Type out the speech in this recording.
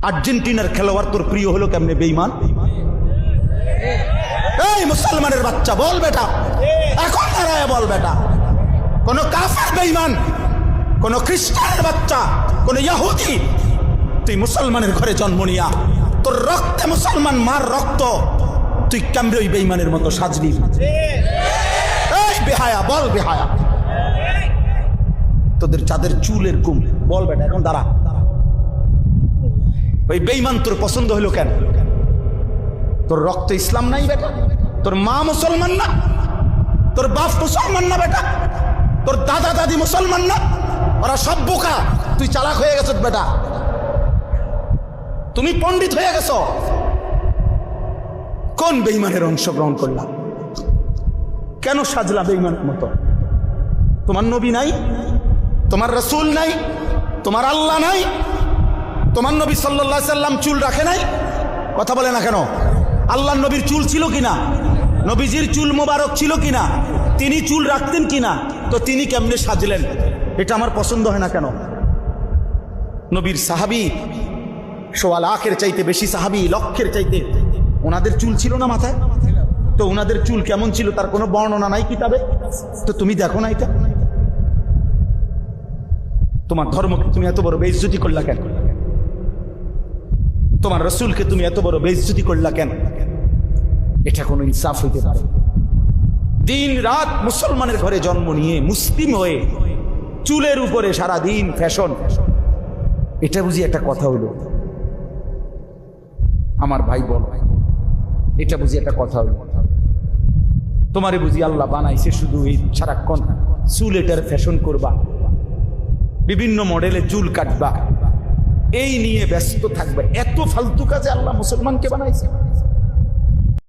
আর্জেন্টিনার খেলোয়াড় তোর প্রিয় হলো কেমনে বেঈমান? এই মুসলমানের বাচ্চা বল বেটা, এখন দাঁড়ায় বল বেটা, কোন কাফের বেঈমান, কোন খ্রিস্টানের বাচ্চা, কোন ইহুদি, তুই মুসলমানের ঘরে জন্ম নিয়া তোর রক্তে মুসলমান মার রক্ত, তুই কেমনে ওই বেঈমানের মতো সাজবি? এই বেহায়া বল বেহায়া, তোদের যাদের চুলের কুম বল বেটা, এখন দাঁড়া। ওই বেঈমান তোর পছন্দ হলো কেন? তোর রক্ত ইসলাম নাই বেটা, তোর মা মুসলমান না, তোর বাপ মুসলমান না বেটা, তোর দাদা দাদি মুসলমান না, ওরা সব বোকা, তুই চালাক হয়ে গেছ বেটা, তুমি পণ্ডিত হয়ে গেছ। কোন বেঈমানের অংশগ্রহণ করলাম? কেন সাজলা বেঈমানের মতো? তোমার নবী নাই, তোমার রাসূল নাই, তোমার আল্লাহ নাই, তোমার নবী সাল্লাল্লাহু আলাইহি সাল্লাম চুল রাখে নাই? কথা বলে না কেন? আল্লাহর নবীর চুল ছিল কিনা? নবীজির চুল মোবারক ছিল কিনা? তিনি চুল রাখতেন কিনা? তো তিনি কেমনে সাজলেন? এটা আমার পছন্দ হয় না কেন? নবীর সাহাবী সোয়া লাখের চাইতে বেশি সাহাবী, লক্ষের চাইতে, ওনাদের চুল ছিল না মাথায়? তো ওনাদের চুল কেমন ছিল তার কোনো বর্ণনা নাই কিতাবে? তো তুমি দেখো না এটা? তোমার ধর্মকে তুমি এত বড় বেইজ্জতি করলা কেন? তোমার রাসূলকে তুমি এত বড় বেইজ্জতি করলা কেন? এটা কোনো ইনসাফ হইতে পারে? দিন রাত মুসলমানের ঘরে জন্ম নিয়ে মুসলিম হয়ে চুলের উপরে সারা দিন ফ্যাশন, এটা বুঝি একটা কথা হইল? আমার ভাই বল, এটা বুঝি একটা কথা হইল? তোমারে বুঝি আল্লাহ বানাইছে শুধু এই সারাক্ষণ চুল এটার ফ্যাশন করবা, বিভিন্ন মডেলে চুল কাটবা, এই নিয়ে ব্যস্ত থাকবে? এত ফালতু কাজে আল্লাহ মুসলমানকে বানাইছে?